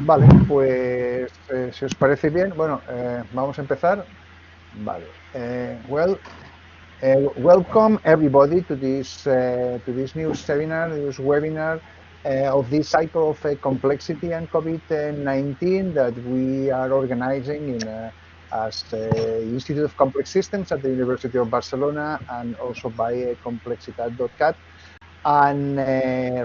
Vale, pues si os parece bien, bueno, vamos a empezar. Vale. Welcome everybody to this new seminar, this webinar of this cycle of complexity and COVID-19 that we are organizing as the Institute of Complex Systems at the University of Barcelona and also by complexitat.cat. And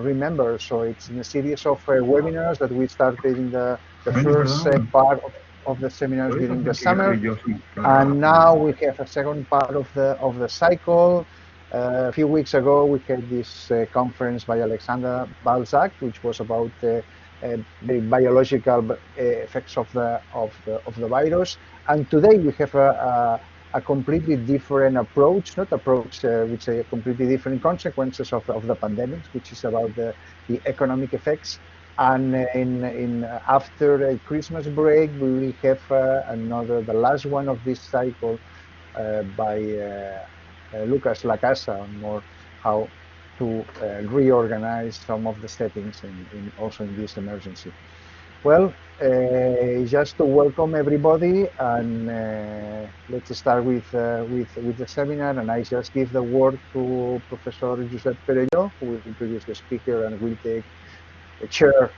remember, so it's in a series of webinars that we started in the first part of the seminars during the summer, and now we have a second part of the cycle. A few weeks ago, we had this conference by Alexander Balzac, which was about the biological effects of the virus. And today we have a completely different approach, not approach, which say completely different consequences of the pandemic, which is about the economic effects. And after a Christmas break, we will have the last one of this cycle by Lucas Lacasa on more how to reorganize some of the settings also in this emergency. Well, just to welcome everybody, and let's start with the seminar. And I just give the word to Professor Josep Perelló, who will introduce the speaker and will chair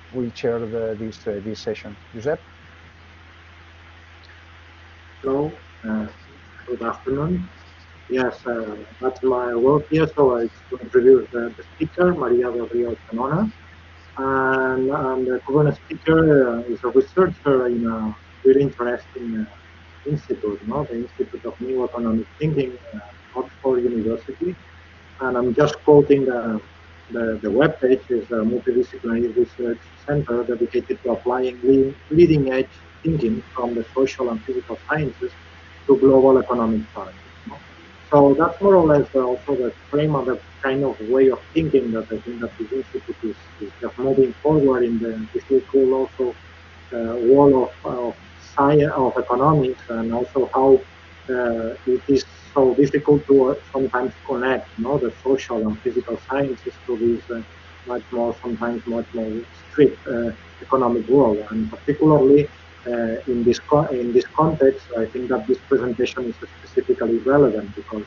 this session. Josep. Hello, good afternoon. Yes, that's my work here. So I to introduce the speaker, Maria del Rio-Chanona. And the current speaker is a researcher in a very interesting institute, the Institute of New Economic Thinking at Oxford University. And I'm just quoting the webpage. Is a multidisciplinary research center dedicated to applying leading-edge thinking from the social and physical sciences to global economic science. So that's more or less also the frame of the kind of way of thinking that I think that this institute is just moving forward in this cool also world of science, of economics, and also how it is so difficult to sometimes connect, the social and physical sciences to this sometimes much more strict economic world, and particularly in this context, I think that this presentation is specifically relevant because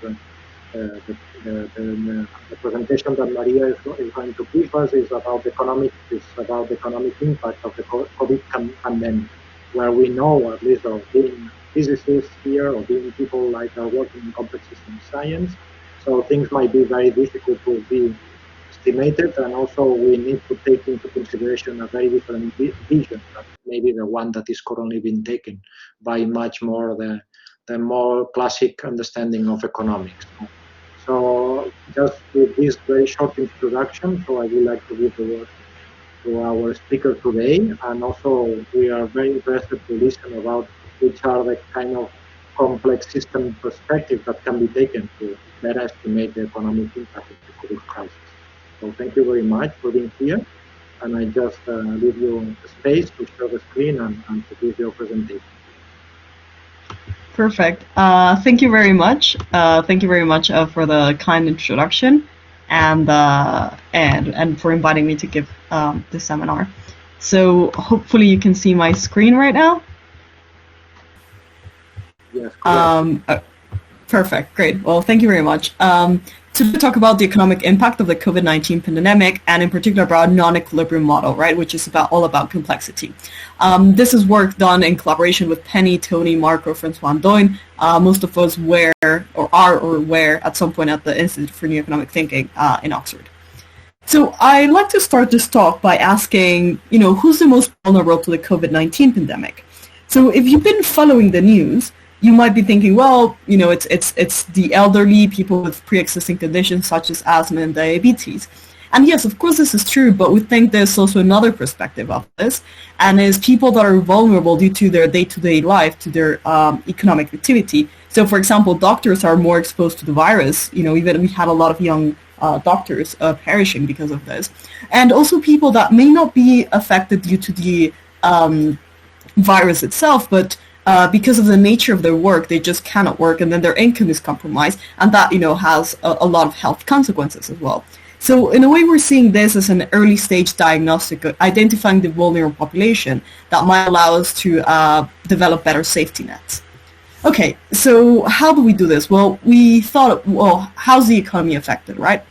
the presentation that Maria is going to give us is about the economic impact of the COVID pandemic, where we know, at least of being physicists here or being people like are working in complex system science, so things might be very difficult to be estimated, and also we need to take into consideration a very different vision, maybe the one that is currently being taken by much more the more classic understanding of economics. So just with this very short introduction, so I would like to give the word to our speaker today, and also we are very interested to listen about which are the kind of complex system perspective that can be taken to better estimate the economic impact of the COVID crisis. So thank you very much for being here, and I just leave you the space to share the screen and to give your presentation. Perfect. Thank you very much. Thank you very much for the kind introduction and for inviting me to give this seminar. So hopefully you can see my screen right now. Yes. Perfect. Great. Well, thank you very much. To talk about the economic impact of the COVID-19 pandemic, and in particular about non-equilibrium model, right, which is all about complexity. This is work done in collaboration with Penny, Tony, Marco, Francois, and Doyne. Most of us were at some point at the Institute for New Economic Thinking in Oxford. So I'd like to start this talk by asking, who's the most vulnerable to the COVID-19 pandemic? So if you've been following the news, you might be thinking, well, it's the elderly, people with pre-existing conditions such as asthma and diabetes. And yes, of course this is true, but we think there's also another perspective of this, and is people that are vulnerable due to their day-to-day life, to their economic activity. So for example, doctors are more exposed to the virus, even we had a lot of young doctors perishing because of this. And also people that may not be affected due to the virus itself, but because of the nature of their work, they just cannot work, and then their income is compromised, and that has a lot of health consequences as well. So in a way, we're seeing this as an early stage diagnostic, identifying the vulnerable population that might allow us to develop better safety nets. Okay, so how do we do this? Well, we thought, well, how's the economy affected, right?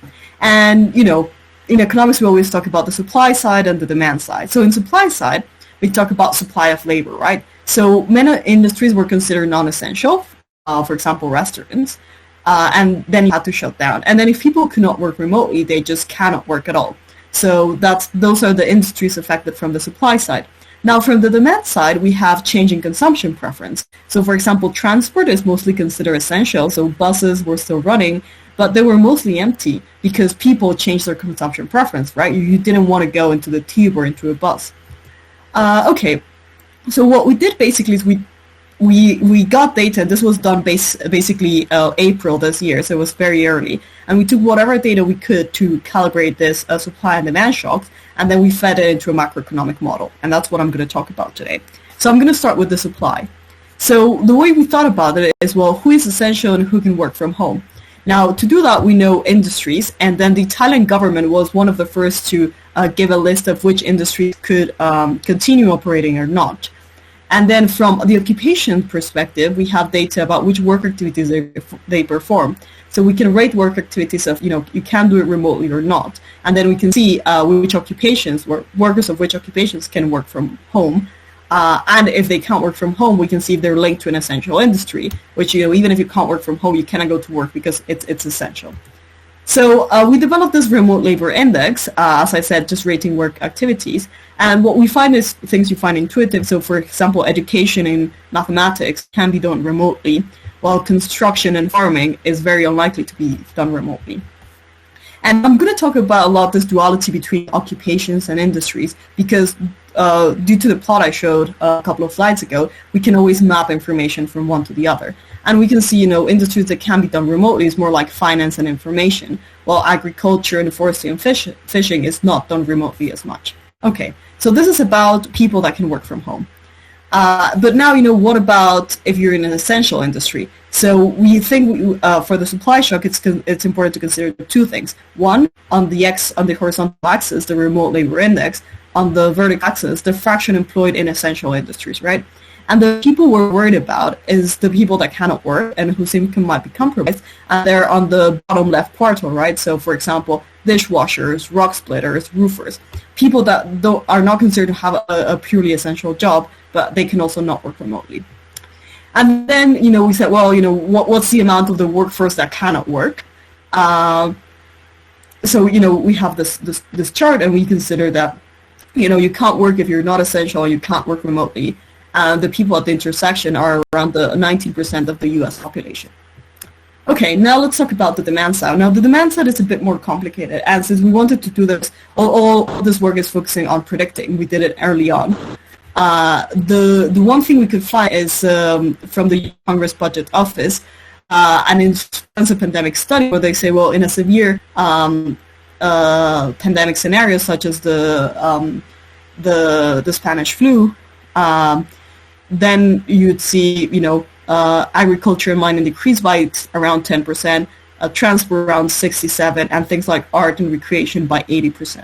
And, you know, in economics, we always talk about the supply side and the demand side. So in supply side, we talk about supply of labor, right? So many industries were considered non-essential, for example, restaurants, and then you had to shut down. And then if people could not work remotely, they just cannot work at all. So those are the industries affected from the supply side. Now, from the demand side, we have changing consumption preference. So, for example, transport is mostly considered essential, so buses were still running, but they were mostly empty because people changed their consumption preference, right? You didn't want to go into the tube or into a bus. Okay, so what we did basically is we got data. This was done basically April this year, so it was very early. And we took whatever data we could to calibrate this supply and demand shocks, and then we fed it into a macroeconomic model. And that's what I'm going to talk about today. So I'm going to start with the supply. So the way we thought about it is, well, who is essential and who can work from home? Now, to do that, we know industries, and then the Italian government was one of the first to give a list of which industries could continue operating or not. And then from the occupation perspective, we have data about which work activities they perform. So we can rate work activities of, you know, you can do it remotely or not. And then we can see which occupations, workers of which occupations can work from home. And if they can't work from home, we can see if they're linked to an essential industry, which, you know, even if you can't work from home, you cannot go to work because it's essential. So we developed this remote labor index, as I said, just rating work activities. And what we find is things you find intuitive. So, for example, education in mathematics can be done remotely, while construction and farming is very unlikely to be done remotely. And I'm going to talk about a lot this duality between occupations and industries because due to the plot I showed a couple of slides ago, we can always map information from one to the other. And we can see, you know, industries that can be done remotely is more like finance and information, while agriculture and forestry and fishing is not done remotely as much. Okay, so this is about people that can work from home. But now, you know, what about if you're in an essential industry? So we think for the supply shock, it's important to consider two things. One, on the horizontal axis, the remote labor index. On the vertical axis, the fraction employed in essential industries, right? And the people we're worried about is the people that cannot work and whose income might be compromised. And they're on the bottom left quartile, right? So, for example, dishwashers, rock splitters, roofers, people that are not considered to have a purely essential job, but they can also not work remotely. And then, you know, we said, well, you know, what's the amount of the workforce that cannot work? So, you know, we have this chart, and we consider that, you know, you can't work if you're not essential, you can't work remotely. The people at the intersection are around the 19% of the US population. Okay, now let's talk about the demand side. Now, the demand side is a bit more complicated, and since we wanted to do this, all this work is focusing on predicting. We did it early on. The one thing we could find is from the Congress Budget Office, an intensive pandemic study where they say, well, in a severe pandemic scenario such as the Spanish flu, then you'd see, you know, agriculture and mining decrease by around 10%, transport around 67%, and things like art and recreation by 80%.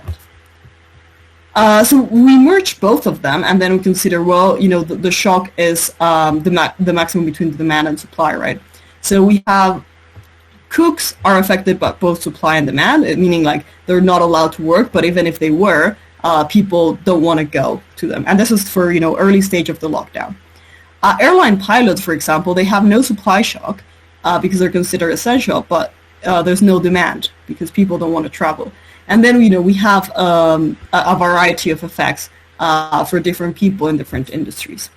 So we merge both of them, and then we consider, well, you know, the shock is the maximum between the demand and supply, right? So we have cooks are affected by both supply and demand, meaning like they're not allowed to work, but even if they were, people don't want to go to them. And this is for, you know, early stage of the lockdown. Airline pilots, for example, they have no supply shock because they're considered essential, but there's no demand because people don't want to travel. And then, you know, we have a variety of effects for different people in different industries.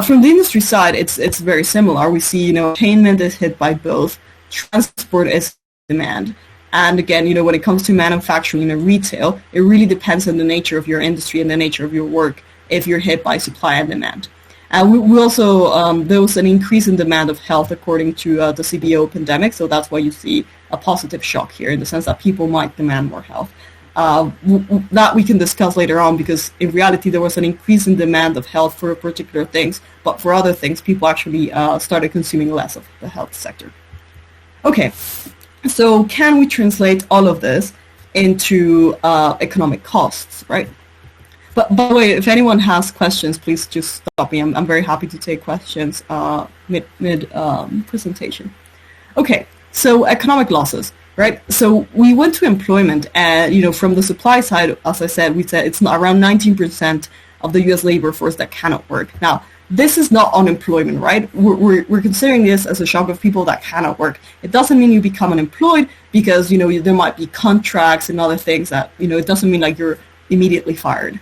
From the industry side, it's very similar. We see, you know, entertainment is hit by both. Transport is demand. And again, you know, when it comes to manufacturing and retail, it really depends on the nature of your industry and the nature of your work if you're hit by supply and demand. We also, there was an increase in demand of health according to the CBO pandemic, so that's why you see a positive shock here in the sense that people might demand more health. That we can discuss later on because in reality there was an increase in demand of health for particular things, but for other things people actually started consuming less of the health sector. Okay, So can we translate all of this into economic costs, right? But by the way, if anyone has questions, please just stop me. I'm very happy to take questions mid presentation. Okay, so economic losses, right? So we went to employment, and from the supply side, as I said, we said it's around 19% of the U.S. labor force that cannot work. Now, this is not unemployment, right? We're considering this as a shock of people that cannot work. It doesn't mean you become unemployed because there might be contracts and other things that it doesn't mean like you're immediately fired.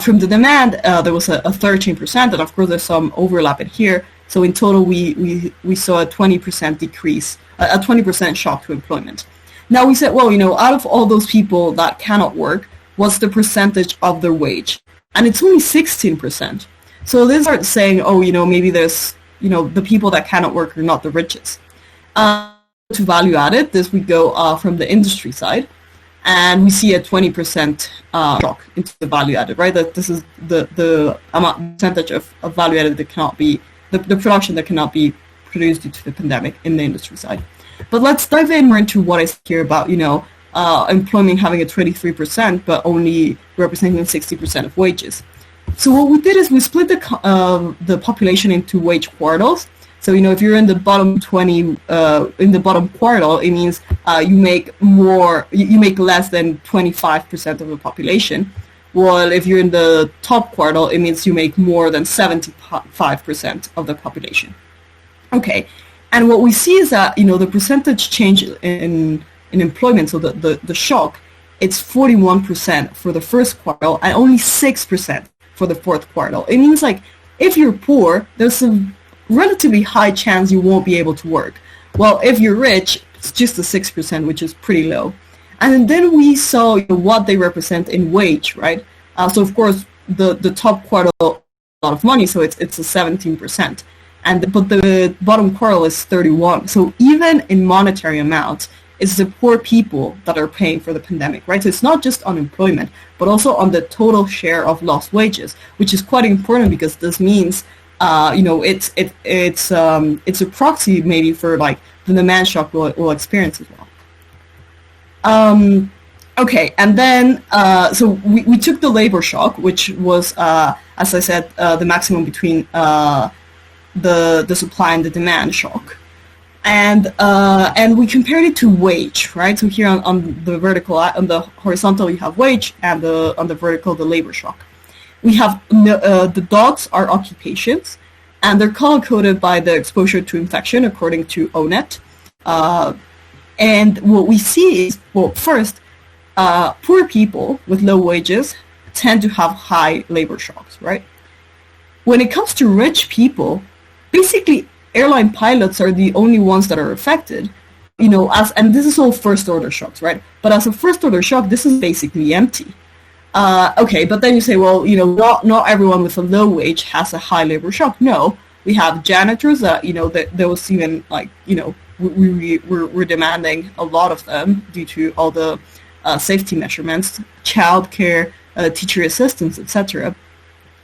From the demand, there was a 13%, and of course there's some overlap in here. So in total, we saw a 20% decrease, a 20% shock to employment. Now we said, well, out of all those people that cannot work, what's the percentage of their wage? And it's only 16%. So they start saying, oh, maybe there's, the people that cannot work are not the richest. To value added, this we go from the industry side. And we see a 20% shock into the value added, right? That this is the percentage of value added that cannot be, the production that cannot be produced due to the pandemic in the industry side. But let's dive in more into what I said here about, employment having a 23%, but only representing 60% of wages. So what we did is we split the population into wage quartiles. So, if you're in the bottom 20, in the bottom quartile, it means you make less than 25% of the population. While if you're in the top quartile, it means you make more than 75% of the population. Okay, and what we see is that, the percentage change in employment, so the shock, it's 41% for the first quartile and only 6% for the fourth quartile. It means like, if you're poor, there's a relatively high chance you won't be able to work. Well, if you're rich, it's just a 6%, which is pretty low. And then we saw what they represent in wage, right? So of course, the top quartile a lot of money, so it's a 17%, but the bottom quartile is 31. So even in monetary amounts, it's the poor people that are paying for the pandemic, right? So it's not just unemployment, but also on the total share of lost wages, which is quite important because this means it's a proxy maybe for like the demand shock we'll experience as well. Okay, and then so we took the labor shock, which was as I said the maximum between the supply and the demand shock, and we compared it to wage, right? So here on the vertical, on the horizontal you have wage, and on the vertical the labor shock. We have the dots are occupations, and they're color-coded by the exposure to infection according to ONET. And what we see is, well, first, poor people with low wages tend to have high labor shocks, right? When it comes to rich people, basically airline pilots are the only ones that are affected, and this is all first-order shocks, right? But as a first-order shock, this is basically empty. Okay, but then you say, well, not everyone with a low wage has a high labor shock. No, we have janitors that, that there was even like, we're demanding a lot of them due to all the safety measurements, childcare, teacher assistants, etc.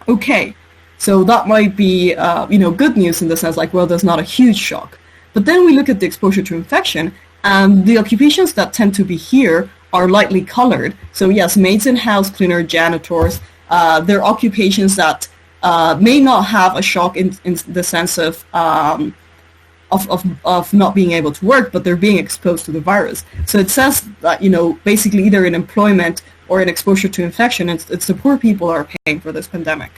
Okay, so that might be, good news in the sense like, well, there's not a huge shock. But then we look at the exposure to infection, and the occupations that tend to be here are lightly colored. So yes, maids and house cleaner, janitors, they're occupations that may not have a shock in the sense of not being able to work, but they're being exposed to the virus. So it says that, basically either in employment or in exposure to infection, it's the poor people who are paying for this pandemic.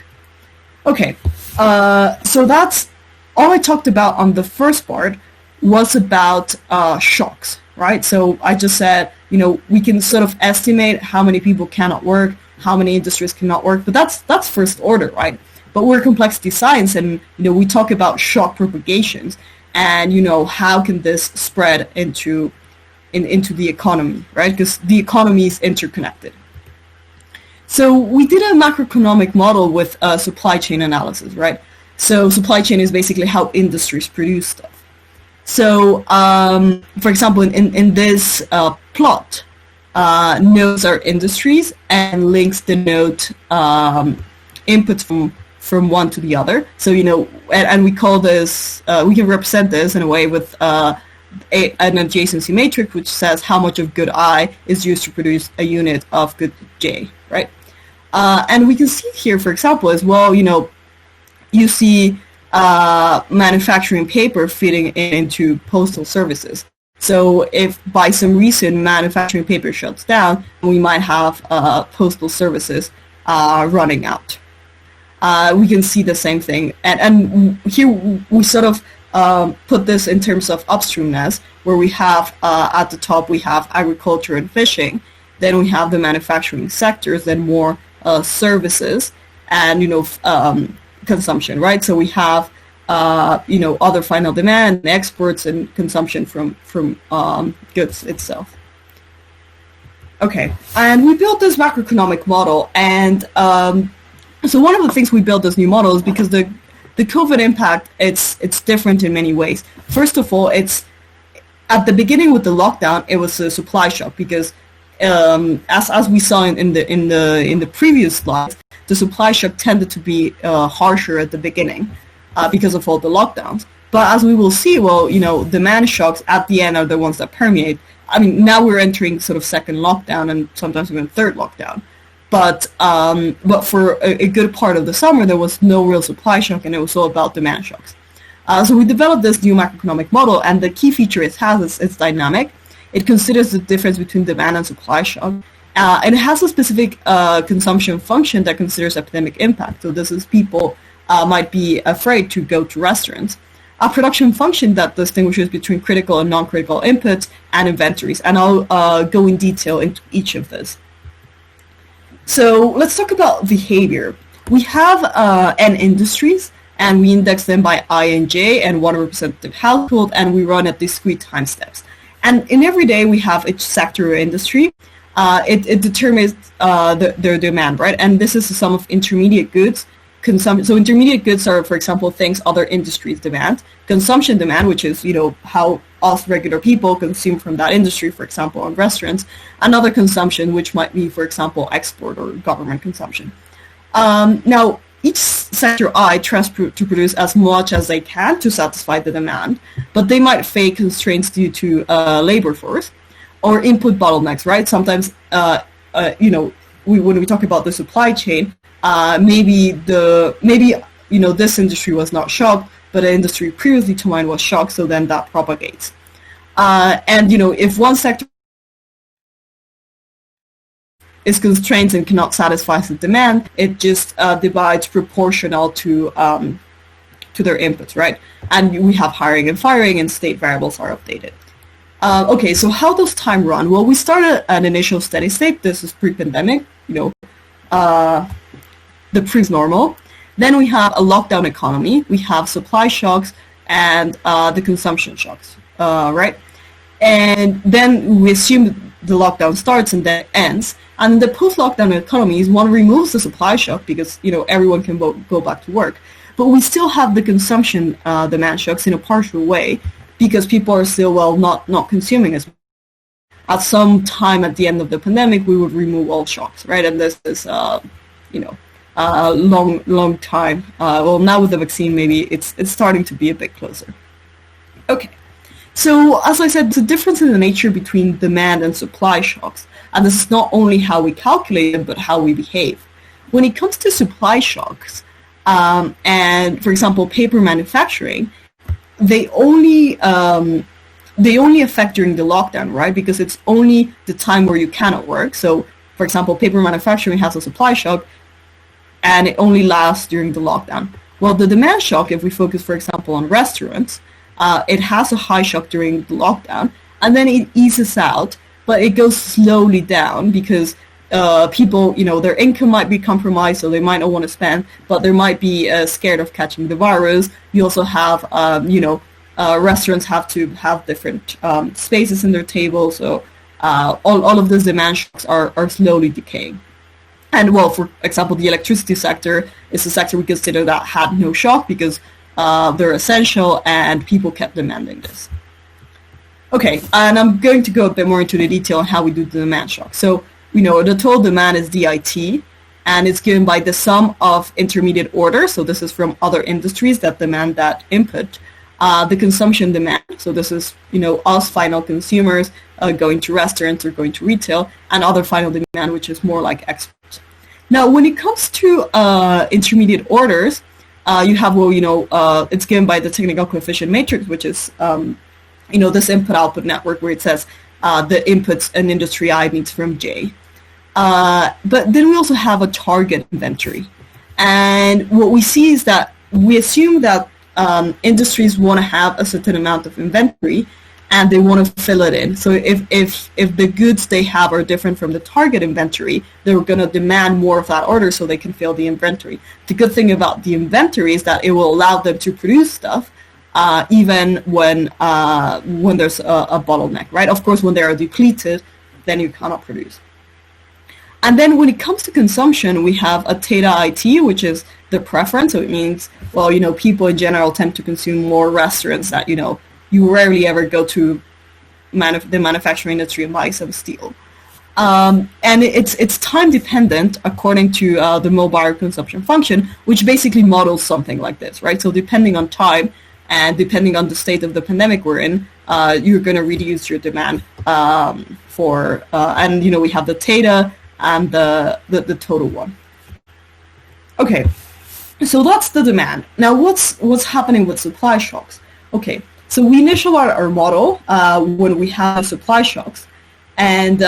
Okay, so that's all I talked about on the first part was about shocks, right? So I just said, we can sort of estimate how many people cannot work, how many industries cannot work, but that's first order, right? But we're complexity science, and we talk about shock propagations, and how can this spread into the economy, right? Because the economy is interconnected. So we did a macroeconomic model with supply chain analysis, right? So supply chain is basically how industries produce stuff. So, for example, in this plot, nodes are industries and links denote inputs from one to the other. So, and we call this, we can represent this in a way with an adjacency matrix which says how much of good I is used to produce a unit of good J, right? And we can see here, for example, as well, you see manufacturing paper fitting into postal services. So if by some reason manufacturing paper shuts down, we might have postal services running out. We can see the same thing. And here we sort of put this in terms of upstreamness, where we have at the top we have agriculture and fishing, then we have the manufacturing sectors, then more services and consumption, right? So we have other final demand, exports, and consumption from goods itself. Okay, and we built this macroeconomic model, and so one of the things we built this new model is because the COVID impact, it's different in many ways. First of all, it's at the beginning with the lockdown, it was a supply shock because as we saw in the previous slides, the supply shock tended to be harsher at the beginning because of all the lockdowns. But as we will see, demand shocks at the end are the ones that permeate. I mean, now we're entering sort of second lockdown and sometimes even third lockdown. But for a good part of the summer, there was no real supply shock, and it was all about demand shocks. So we developed this new macroeconomic model, and the key feature it has is it's dynamic. It considers the difference between demand and supply shock. And it has a specific consumption function that considers epidemic impact. So this is people might be afraid to go to restaurants. A production function that distinguishes between critical and non-critical inputs and inventories. And I'll go in detail into each of this. So let's talk about behavior. We have N industries, and we index them by I and J and one representative household, and we run at discrete time steps. And in every day, we have each sector or industry. It determines their demand, right? And this is the sum of intermediate goods. So intermediate goods are, for example, things other industries demand. Consumption demand, which is, how us regular people consume from that industry, for example, on restaurants. Another consumption, which might be, for example, export or government consumption. Now, each sector I tries to produce as much as they can to satisfy the demand, but they might face constraints due to labor force or input bottlenecks, right? Sometimes, when we talk about the supply chain, maybe this industry was not shocked, but an industry previously to mine was shocked, so then that propagates. And if one sector is constrained and cannot satisfy the demand, it just divides proportional to their inputs, right? And we have hiring and firing, and state variables are updated. Okay, so how does time run? Well, we started at an initial steady state. This is pre-pandemic, the pre-normal. Then we have a lockdown economy. We have supply shocks and the consumption shocks, right? And then we assume the lockdown starts and then ends. And the post-lockdown economy is one removes the supply shock because, everyone can go back to work. But we still have the consumption demand shocks in a partial way because people are still, not consuming as much. At some time at the end of the pandemic, we would remove all shocks, right? And this is, a long time. Now with the vaccine, maybe it's starting to be a bit closer. Okay. So, as I said, the difference in the nature between demand and supply shocks, and this is not only how we calculate them, but how we behave. When it comes to supply shocks, and for example, paper manufacturing, they only affect during the lockdown, right? Because it's only the time where you cannot work. So, for example, paper manufacturing has a supply shock, and it only lasts during the lockdown. Well, the demand shock, if we focus, for example, on restaurants, it has a high shock during the lockdown, and then it eases out, but it goes slowly down because people, their income might be compromised, so they might not want to spend, but they might be scared of catching the virus. You also have, restaurants have to have different spaces in their tables, so all of those demand shocks are slowly decaying. And well, for example, the electricity sector is a sector we consider that had no shock because they're essential and people kept demanding this. Okay, and I'm going to go a bit more into the detail on how we do the demand shock. So, the total demand is DIT, and it's given by the sum of intermediate orders. So this is from other industries that demand that input, the consumption demand. So this is, us final consumers going to restaurants or going to retail, and other final demand, which is more like exports. Now, when it comes to intermediate orders, you have, it's given by the technical coefficient matrix, which is, this input-output network where it says the inputs an industry I needs from J. But then we also have a target inventory. And what we see is that we assume that industries want to have a certain amount of inventory and they want to fill it in. So if the goods they have are different from the target inventory, they're going to demand more of that order so they can fill the inventory. The good thing about the inventory is that it will allow them to produce stuff even when there's a bottleneck, right? Of course, when they are depleted, then you cannot produce. And then when it comes to consumption, we have a theta IT, which is the preference. So it means, people in general tend to consume more restaurants that, you rarely ever go to the manufacturing industry and buy some steel. And it's time dependent according to the mobile consumption function, which basically models something like this, right? So depending on time and depending on the state of the pandemic we're in, you're going to reduce your demand and we have the theta and the total one. Okay, so that's the demand. Now what's happening with supply shocks? Okay, so we initialize our model when we have supply shocks, and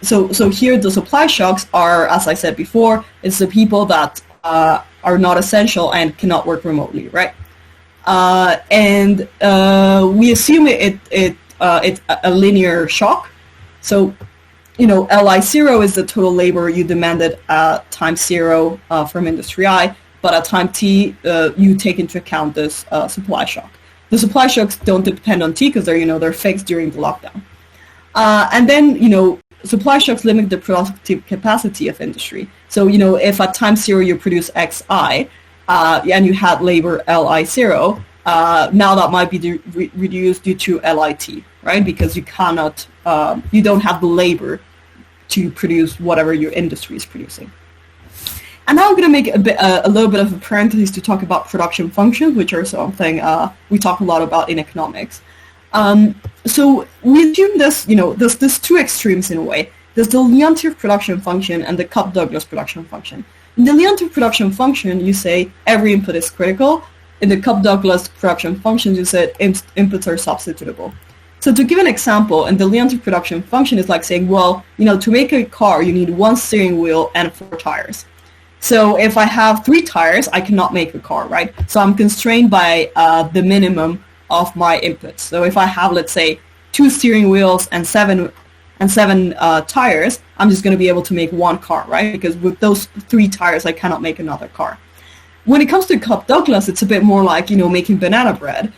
so here the supply shocks are, as I said before, it's the people that are not essential and cannot work remotely, right? And we assume it's a linear shock. So Li0 is the total labor you demanded at time 0 from industry I, but at time t, you take into account this supply shock. The supply shocks don't depend on t because they're fixed during the lockdown. And then, supply shocks limit the productive capacity of industry. So, if at time 0 you produce xi, and you had labor Li0, now that might be reduced due to Lit, right? Because you cannot, you don't have the labor to produce whatever your industry is producing. And now I'm going to make a little bit of a parenthesis to talk about production functions, which are something we talk a lot about in economics. So we assume this, there's two extremes in a way. There's the Leontief production function and the Cobb-Douglas production function. In the Leontief production function, you say every input is critical. In the Cobb-Douglas production functions, you said inputs are substitutable. So to give an example, in the Leontief production function, it's like saying, well, to make a car, you need 1 steering wheel and 4 tires. So if I have 3 tires, I cannot make a car, right? So I'm constrained by the minimum of my inputs. So if I have, let's say, 2 steering wheels and 7 tires, I'm just going to be able to make 1 car, right? Because with those 3 tires, I cannot make another car. When it comes to Cobb-Douglas, it's a bit more like, making banana bread.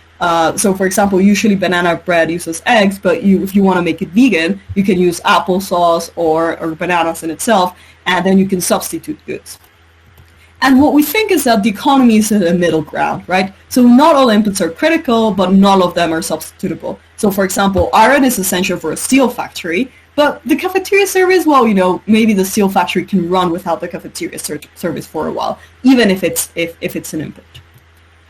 So for example, usually banana bread uses eggs, but if you want to make it vegan, you can use applesauce or bananas in itself, and then you can substitute goods. And what we think is that the economy is a middle ground, right? So not all inputs are critical, but not all of them are substitutable. So for example, iron is essential for a steel factory, but the cafeteria service, well, maybe the steel factory can run without the cafeteria service for a while, even if it's an input.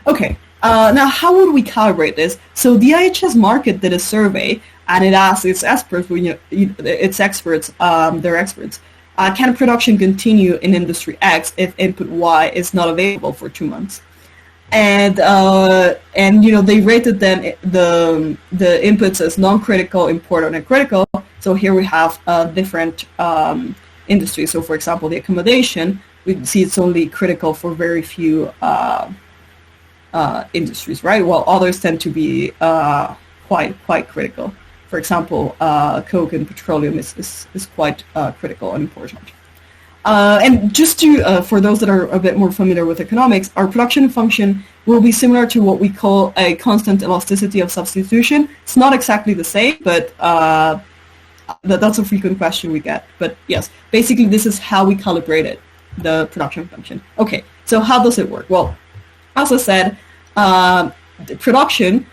Okay, now how would we calibrate this? So the IHS Markit did a survey, and it asked its experts, they're experts, can production continue in industry X if input Y is not available for 2 months? And they rated then the inputs as non-critical, important, and critical. So here we have different industries. So for example, the accommodation, we see it's only critical for very few industries, right? While others tend to be quite critical. For example, coke and petroleum is quite critical and important. And just to, for those that are a bit more familiar with economics, our production function will be similar to what we call a constant elasticity of substitution. It's not exactly the same, but that's a frequent question we get. But yes, basically this is how we calibrated the production function. Okay, so how does it work? Well, as I said, the production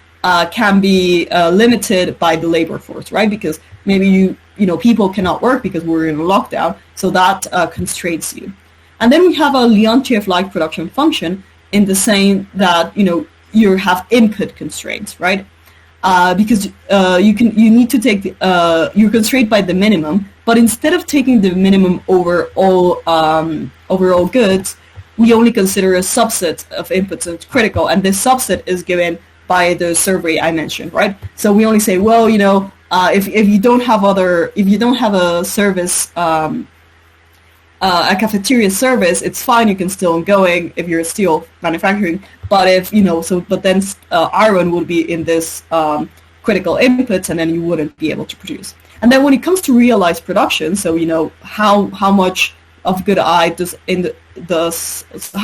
can be limited by the labor force, right? Because maybe people cannot work because we're in a lockdown, so that constrains you. And then we have a Leontief-like production function in the saying that, you have input constraints, right? Because you need to take you're constrained by the minimum, but instead of taking the minimum over all goods, we only consider a subset of inputs that's critical, and this subset is given by the survey I mentioned, right? So we only say, well, if you don't have a service, a cafeteria service, it's fine, you can still ongoing if you're still manufacturing. But if but then iron would be in this critical inputs, and then you wouldn't be able to produce. And then when it comes to realized production, so how much of good how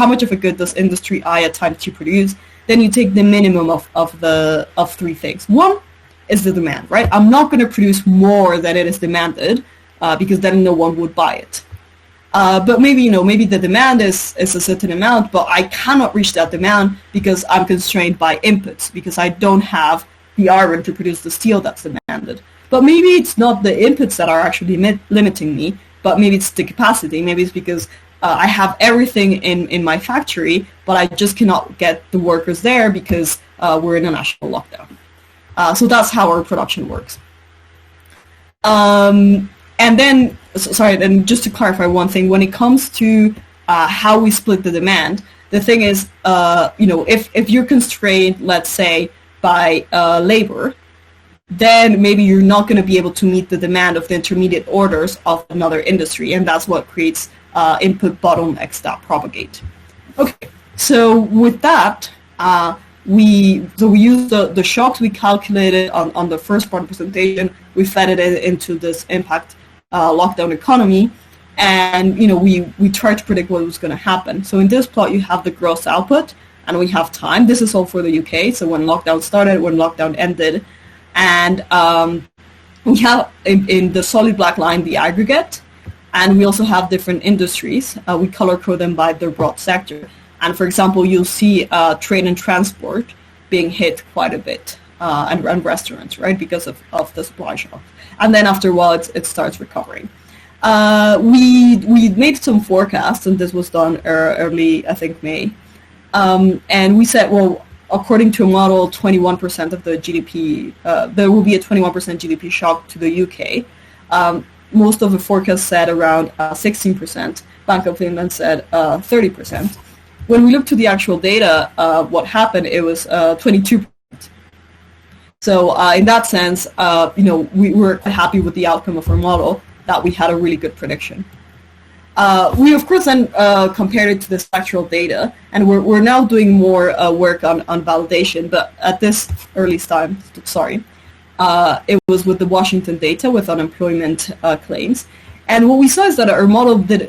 much of a good does industry I at time to produce? Then you take the minimum of three things. One is the demand, right? I'm not going to produce more than it is demanded because then no one would buy it. But maybe the demand is a certain amount, but I cannot reach that demand because I'm constrained by inputs, because I don't have the iron to produce the steel that's demanded. But maybe it's not the inputs that are actually limiting me, but maybe it's the capacity. Maybe it's because I have everything in my factory, but I just cannot get the workers there because we're in a national lockdown. So that's how our production works. And then, and just to clarify one thing, when it comes to how we split the demand, the thing is, if you're constrained, let's say, by labor, then maybe you're not going to be able to meet the demand of the intermediate orders of another industry, and that's what creates input bottlenecks that propagate. Okay, so with that, we use the shocks we calculated on the first part of the presentation. We fed it into this impact lockdown economy, and we tried to predict what was going to happen. So in this plot, you have the gross output, and we have time. This is all for the UK, so when lockdown started, when lockdown ended. And we have in the solid black line the aggregate, and we also have different industries. We color code them by their broad sector. And for example, you'll see trade and transport being hit quite a bit, and restaurants, right, because of the supply shock. And then after a while, it starts recovering. We made some forecasts, and this was done early, I think, May. And we said, well, according to a model, 21% of the GDP, there will be a 21% GDP shock to the UK. Most of the forecasts said around 16%. Bank of England said 30%. When we looked to the actual data, what happened, it was 22%. So in that sense, we were quite happy with the outcome of our model, that we had a really good prediction. We, of course, then compared it to the spectral data, and we're now doing more work on validation, but at this early time, it was with the Washington data with unemployment claims. And what we saw is that our model did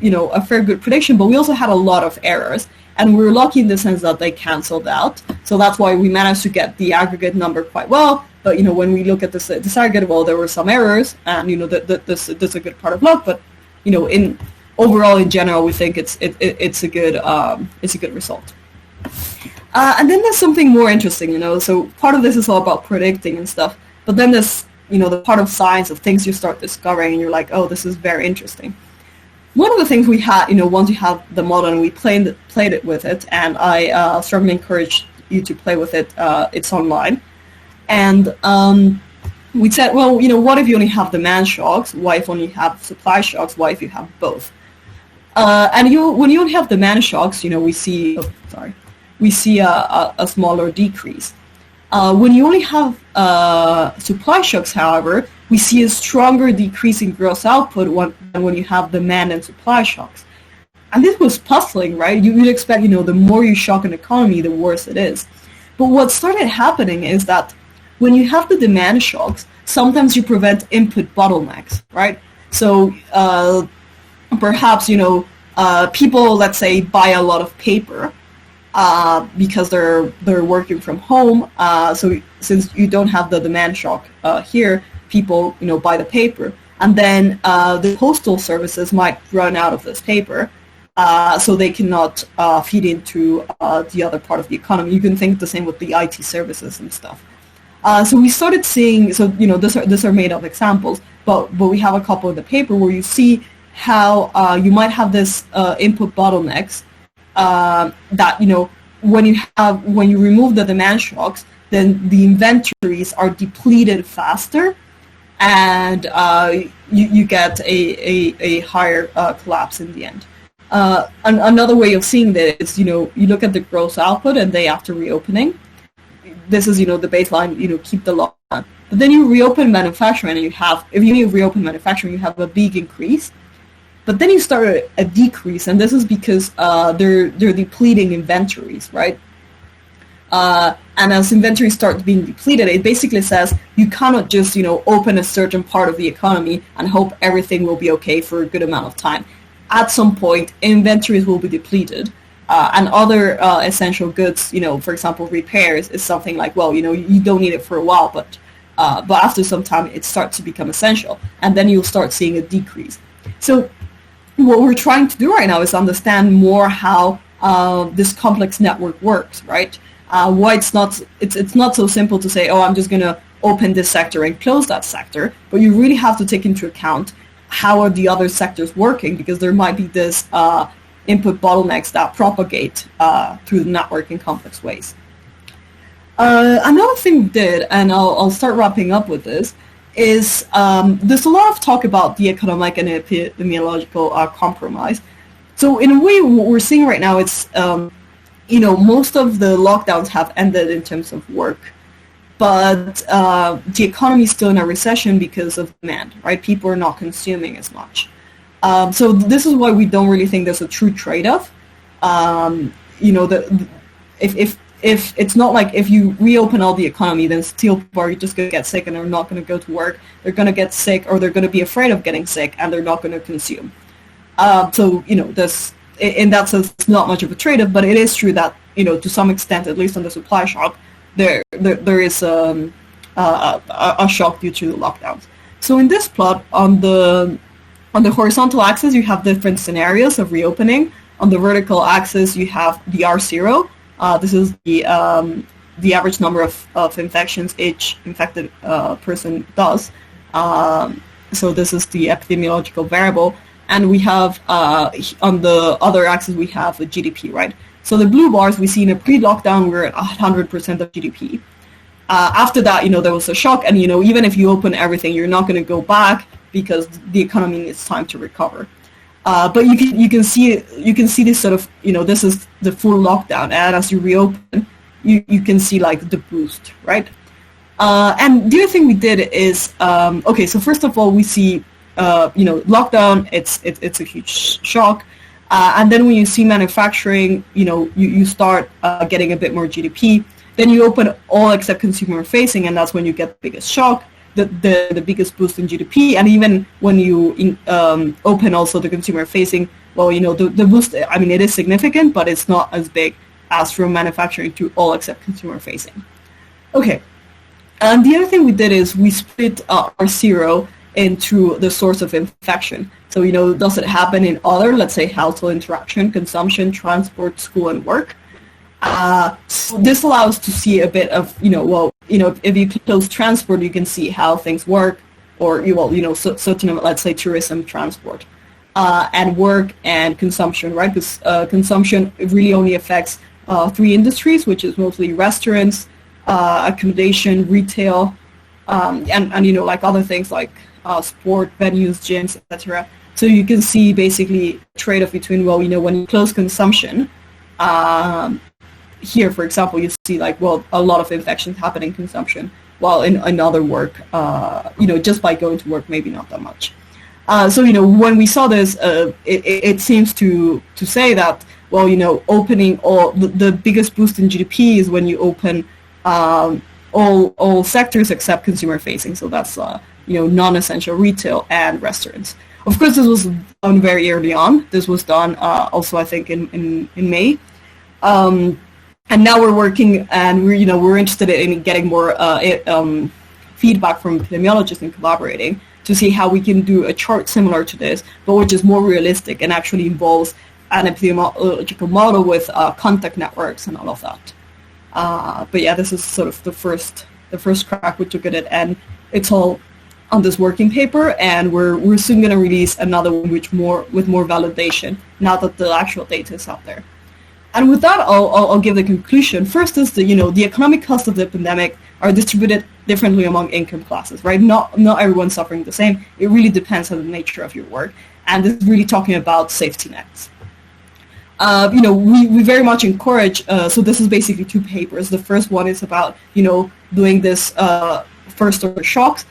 a fair good prediction, but we also had a lot of errors. And we were lucky in the sense that they canceled out. So that's why we managed to get the aggregate number quite well. But, when we look at this aggregate, well, there were some errors, and, that's a good part of luck, but overall, in general, we think it's a good result. And then there's something more interesting, So part of this is all about predicting and stuff. But then there's the part of science of things you start discovering, and you're like, oh, this is very interesting. One of the things we had, once you have the model and we played it with it, and I strongly encourage you to play with it. It's online, and we said, well, what if you only have demand shocks? Why if only have supply shocks? Why if you have both? And when you only have demand shocks, we see a smaller decrease. When you only have supply shocks, however, we see a stronger decrease in gross output than when you have demand and supply shocks. And this was puzzling, right? You'd expect, the more you shock an economy, the worse it is. But what started happening is that when you have the demand shocks, sometimes you prevent input bottlenecks, right? So perhaps, people, let's say, buy a lot of paper because they're working from home. So since you don't have the demand shock here, people, buy the paper. And then the postal services might run out of this paper, so they cannot feed into the other part of the economy. You can think the same with the IT services and stuff. So we started seeing, these are made of examples, but we have a couple of the paper where you see how you might have this input bottlenecks that, when you remove the demand shocks, then the inventories are depleted faster, and you get a higher collapse in the end. Another way of seeing that is, you look at the gross output and day after reopening. This is, the baseline, keep the lockdown. But then you reopen manufacturing, and if you reopen manufacturing, you have a big increase. But then you start a decrease, and this is because they're depleting inventories, right? And as inventories start being depleted, it basically says you cannot just, open a certain part of the economy and hope everything will be okay for a good amount of time. At some point, inventories will be depleted, and other essential goods, for example, repairs is something like, well, you don't need it for a while, but after some time, it starts to become essential, and then you'll start seeing a decrease. So what we're trying to do right now is understand more how this complex network works, right? Why it's not so simple to say, oh, I'm just going to open this sector and close that sector, but you really have to take into account how are the other sectors working, because there might be this input bottlenecks that propagate through the network in complex ways. Another thing we did, and I'll start wrapping up with this, is there's a lot of talk about the economic and epidemiological compromise. So in a way, what we're seeing right now, it's most of the lockdowns have ended in terms of work, but the economy is still in a recession because of demand, right? People are not consuming as much. So this is why we don't really think there's a true trade-off. If it's not like if you reopen all the economy, then still people are just going to get sick and they're not going to go to work. They're going to get sick, or they're going to be afraid of getting sick, and they're not going to consume. This, in that sense, it's not much of a trade-off, but it is true that, to some extent, at least on the supply shock, there is a shock due to the lockdowns. So in this plot, on the horizontal axis, you have different scenarios of reopening. On the vertical axis, you have the R0. This is the average number of infections each infected person does. So this is the epidemiological variable. And we have, on the other axis, we have the GDP, right? So the blue bars, we see in a pre-lockdown, we're at 100% of GDP. After that, there was a shock, and, even if you open everything, you're not going to go back because the economy needs time to recover. But you can see this sort of, this is the full lockdown, and as you reopen, you can see like the boost, right? And the other thing we did is, okay, so first of all, we see, lockdown, it's a huge shock. And then when you see manufacturing, you start getting a bit more GDP. Then you open all except consumer facing, and that's when you get the biggest shock, the biggest boost in GDP. And even when you open also the consumer facing, well, the boost, I mean, it is significant, but it's not as big as from manufacturing to all except consumer facing. Okay. And the other thing we did is we split R0 into the source of infection. So, does it happen in other, let's say, household interaction, consumption, transport, school, and work? So this allows to see a bit of, if you close transport, you can see how things work, or, let's say tourism, transport, and work and consumption, right? Because consumption really only affects 3 industries, which is mostly restaurants, accommodation, retail, and like other things like sport venues, gyms, etc. So you can see basically a trade-off between, when you close consumption, here, for example, you see like, a lot of infections happen in consumption, while in other work, just by going to work, maybe not that much. So, when we saw this, it seems to say that, opening all, the biggest boost in GDP is when you open all sectors except consumer facing. So that's, non-essential retail and restaurants. Of course, this was done very early on. This was done also, I think, in May. And now we're working, and we're interested in getting more feedback from epidemiologists and collaborating to see how we can do a chart similar to this, but which is more realistic and actually involves an epidemiological model with contact networks and all of that. But yeah, this is sort of the first crack we took at it, and it's all on this working paper, and we're soon going to release another one with more validation now that the actual data is out there. And with that, I'll give the conclusion. First is the economic costs of the pandemic are distributed differently among income classes, right? Not everyone's suffering the same. It really depends on the nature of your work, and this is really talking about safety nets. We very much encourage. So this is basically two papers. The first one is about doing this first order shocks.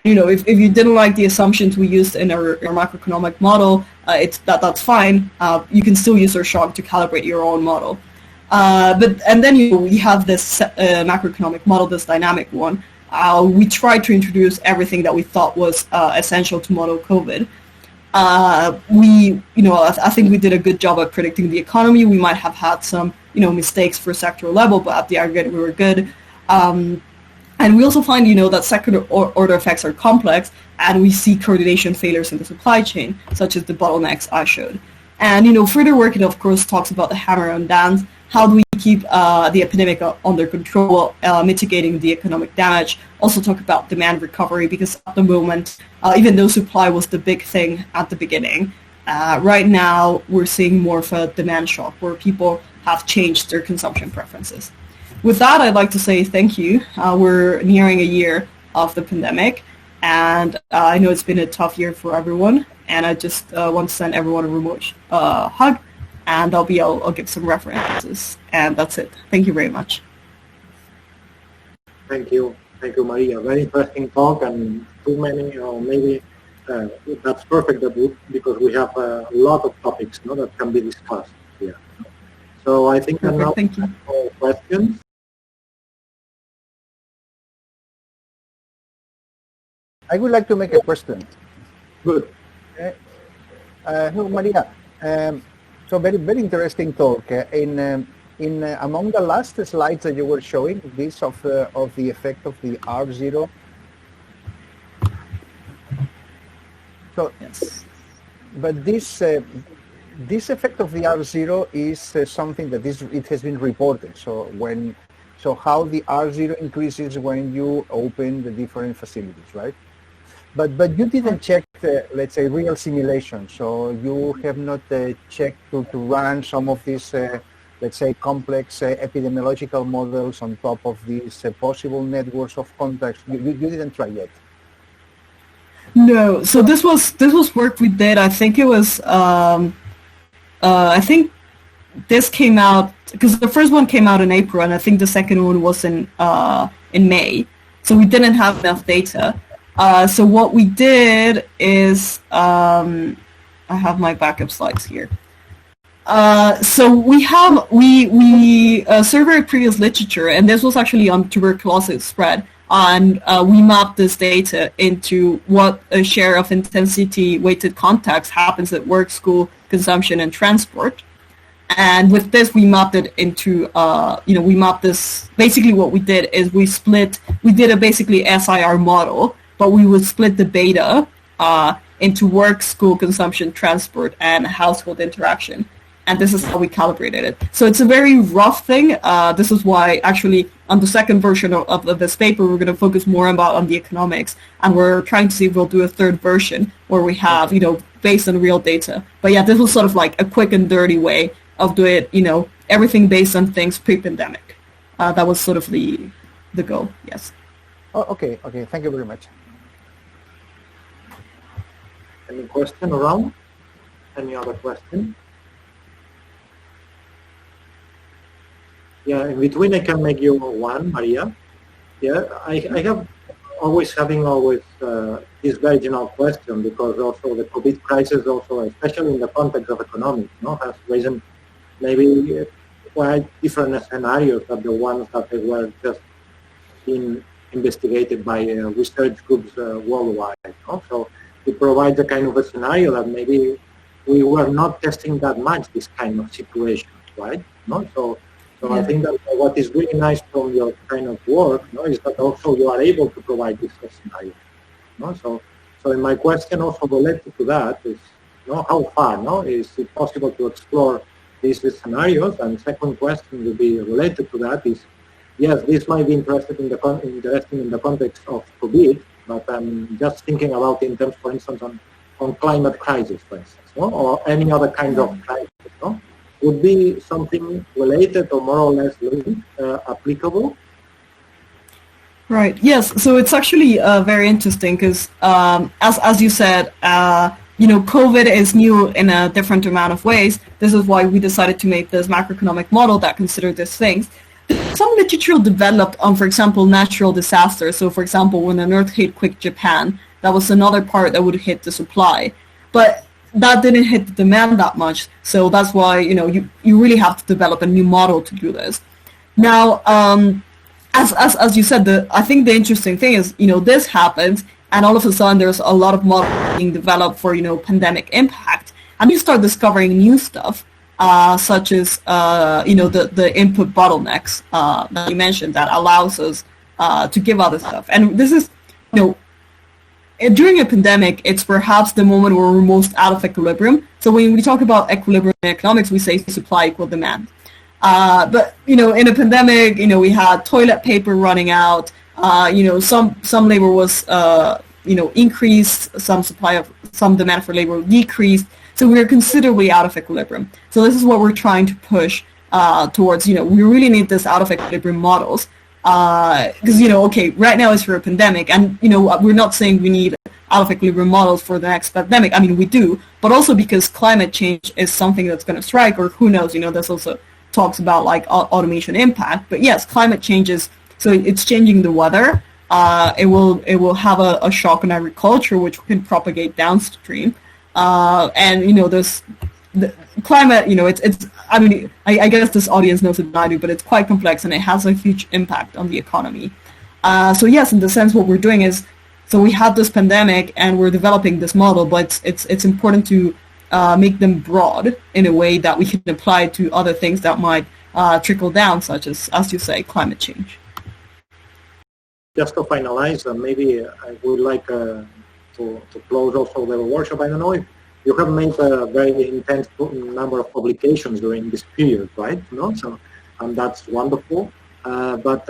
If you didn't like the assumptions we used in our macroeconomic model, that's fine. You can still use our shock to calibrate your own model. And then we have this macroeconomic model, this dynamic one. We tried to introduce everything that we thought was essential to model COVID. I think we did a good job at predicting the economy. We might have had some mistakes for sectoral level, but at the aggregate we were good. And we also find, that second order effects are complex, and we see coordination failures in the supply chain, such as the bottlenecks I showed. And, further work, it of course talks about the hammer and dance. How do we keep the epidemic under control, mitigating the economic damage? Also talk about demand recovery, because at the moment, even though supply was the big thing at the beginning, right now we're seeing more of a demand shock where people have changed their consumption preferences. With that, I'd like to say thank you. We're nearing a year of the pandemic, and I know it's been a tough year for everyone, and I just want to send everyone a remote hug, and I'll give some references, and that's it. Thank you very much. Thank you, Maria. Very interesting talk, and too many, maybe that's perfect because we have a lot of topics that can be discussed here. So I think now thank you. For questions. I would like to make a question. Good. Hello, Maria. So very interesting talk. Among the last slides that you were showing, this of the effect of the R0. So yes, but this effect of the R0 is something that it has been reported. So how the R0 increases when you open the different facilities, right? But you didn't check, let's say, real simulation. So you have not checked to run some of these, let's say, complex epidemiological models on top of these possible networks of contacts. You didn't try yet. No. So this was work we did. I think it was. I think this came out because the first one came out in April, and I think the second one was in May. So we didn't have enough data. So what we did is, I have my backup slides here. So we surveyed previous literature, and this was actually on tuberculosis spread, and we mapped this data into what a share of intensity-weighted contacts happens at work, school, consumption, and transport. And with this, we mapped it into, we mapped this. Basically, what we did is we did a basically SIR model. But we would split the beta into work, school, consumption, transport, and household interaction. And this is how we calibrated it. So it's a very rough thing. This is why actually on the second version of this paper, we're going to focus more on the economics. And we're trying to see if we'll do a third version where we have, based on real data. But yeah, this was sort of like a quick and dirty way of doing it, everything based on things pre-pandemic. That was sort of the goal, yes. Oh, okay. Thank you very much. Any question around? Any other question? Yeah, in between I can make you one, Maria. Yeah, I have always this very general question, because also the COVID crisis also, especially in the context of economics, has risen maybe quite different scenarios than the ones that they were just being investigated by research groups worldwide. So it provides a kind of a scenario that maybe we were not testing that much this kind of situation, right? So yeah. I think that what is really nice from your kind of work is that also you are able to provide this scenario. So in my question also related to that is, how far is it possible to explore these scenarios? And second question will be related to that is, yes, this might be interesting in the context of COVID, but I'm just thinking about in terms, for instance, on climate crisis, for instance, or any other kind of crisis. would be something related or more or less linked, applicable? Right. Yes. So it's actually very interesting because, as you said, COVID is new in a different amount of ways. This is why we decided to make this macroeconomic model that considered these things. Some literature developed on, for example, natural disasters. So, for example, when an earthquake hit Japan, that was another part that would hit the supply, but that didn't hit the demand that much. So that's why you really have to develop a new model to do this. Now, as you said, I think the interesting thing is this happens, and all of a sudden there's a lot of models being developed for pandemic impact, and you start discovering new stuff. Such as the input bottlenecks that you mentioned that allows us to give other stuff. And this is, during a pandemic, it's perhaps the moment where we're most out of equilibrium. So when we talk about equilibrium in economics, we say supply equal demand. But in a pandemic, we had toilet paper running out. Some labor was increased, some demand for labor decreased. So we're considerably out of equilibrium. So this is what we're trying to push towards. We really need this out of equilibrium models because okay, right now it's for a pandemic, and we're not saying we need out of equilibrium models for the next pandemic. I mean, we do, but also because climate change is something that's going to strike, or who knows? There's also talks about like automation impact. But yes, climate changes. So it's changing the weather. It will have a shock on agriculture, which can propagate downstream. And this the climate, it's I mean, I guess this audience knows it than I do, but it's quite complex and it has a huge impact on the economy. So yes, in the sense, what we're doing is, so we have this pandemic and we're developing this model, but it's important to make them broad in a way that we can apply to other things that might trickle down, such as you say, climate change. Just to finalize, maybe I would like to close also the workshop. I don't know if you have made a very intense number of publications during this period, right? So, and that's wonderful. But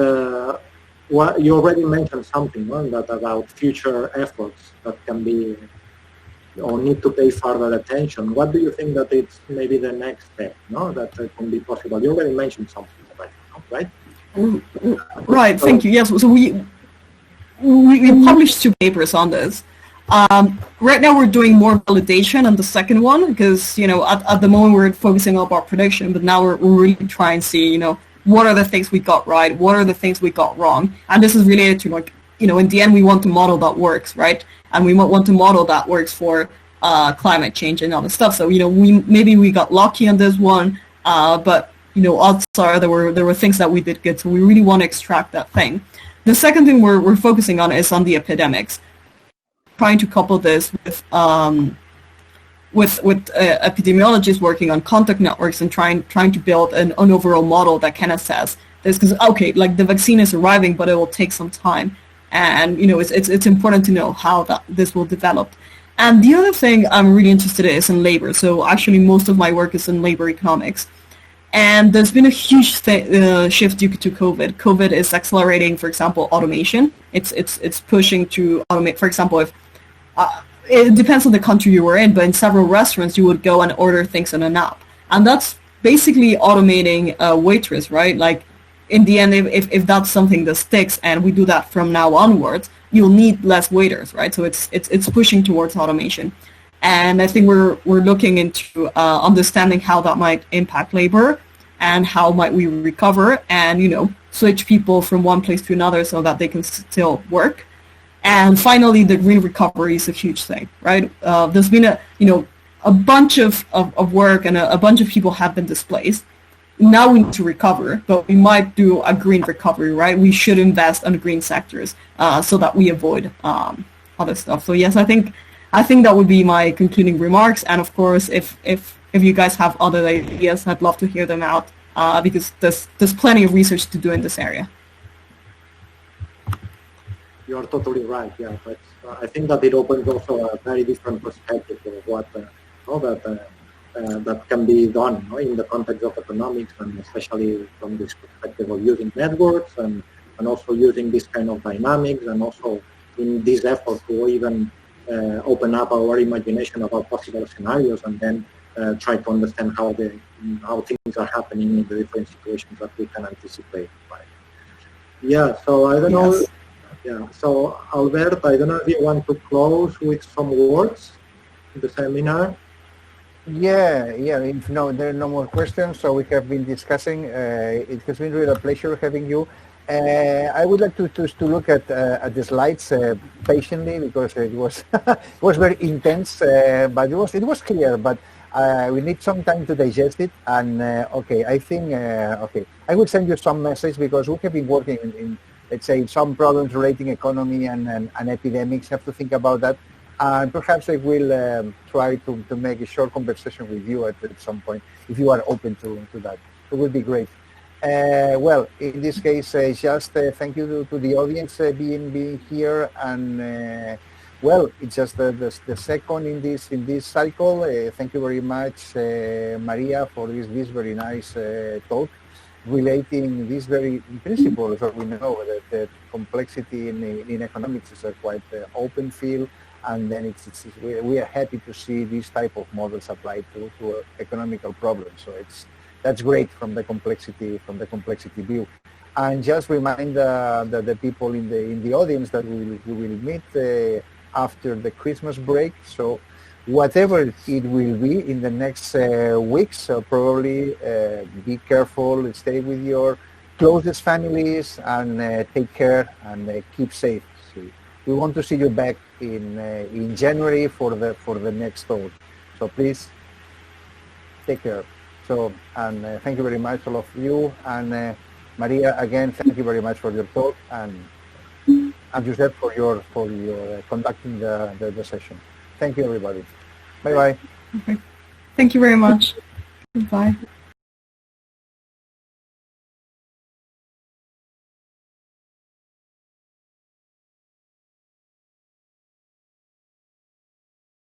you already mentioned something about future efforts that can be or need to pay further attention. What do you think that it's maybe the next step, that can be possible? You already mentioned something about it, right? Right. Thank you. Yes. So we published 2 papers on this. Right now we're doing more validation on the second one because, at the moment we're focusing on our prediction, but now we're really trying to see, what are the things we got right? What are the things we got wrong? And this is related to in the end we want a model that works, right? And we want a model that works for climate change and other stuff. So, we got lucky on this one, but, odds are there were things that we did good. So we really want to extract that thing. The second thing we're focusing on is on the epidemics. Trying to couple this with epidemiologists working on contact networks and trying to build an overall model that can assess this, because like the vaccine is arriving, but it will take some time, and it's important to know how this will develop. And the other thing I'm really interested in is in labor. So actually most of my work is in labor economics. And there's been a huge shift due to COVID. COVID is accelerating, for example, automation. It's pushing to automate. For example, if it depends on the country you were in, but in several restaurants you would go and order things on an app, and that's basically automating a waitress, right? Like in the end, if that's something that sticks, and we do that from now onwards, you'll need less waiters, right? So it's pushing towards automation. And I think we're looking into understanding how that might impact labor and how might we recover and, switch people from one place to another so that they can still work. And finally, the green recovery is a huge thing, right? There's been a bunch of work and a bunch of people have been displaced. Now we need to recover, but we might do a green recovery, right? We should invest in green sectors so that we avoid other stuff. So yes, I think that would be my concluding remarks. And of course, if you guys have other ideas, I'd love to hear them out because there's plenty of research to do in this area. You're totally right. Yeah, but I think that it opens also a very different perspective of what that can be done in the context of economics, and especially from this perspective of using networks and also using this kind of dynamics, and also in this effort to even open up our imagination about possible scenarios and then try to understand how things are happening in the different situations that we can anticipate. Right? Yeah. So I don't know. Yeah. So Albert, I don't know if you want to close with some words in the seminar. Yeah. If there are no more questions, so we have been discussing. It has been really a pleasure having you. I would like to look at the slides patiently, because it was it was very intense, but it was clear. But we need some time to digest it. And okay, I think okay, I will send you some message, because we have been working in let's say some problems relating economy and epidemics. Have to think about that. And perhaps I will try to make a short conversation with you at some point, if you are open to that. It would be great. Well, in this case, just thank you to the audience being here, and well, it's just the second in this cycle. Thank you very much, Maria, for this very nice talk, relating these very principles that we know that complexity in economics is a quite open field. And then we are happy to see these type of models applied to economical problems. So that's great from the complexity view. And just remind the people in the audience that we will meet after the Christmas break. So whatever it will be in the next weeks, so probably be careful, stay with your closest families, and take care and keep safe. We want to see you back in January for the next talk. So please take care. So, and thank you very much, all of you. And Maria, again, thank you very much for your talk, and Josep for your conducting the session. Thank you, everybody. Bye bye. Okay. Thank you very much. Goodbye.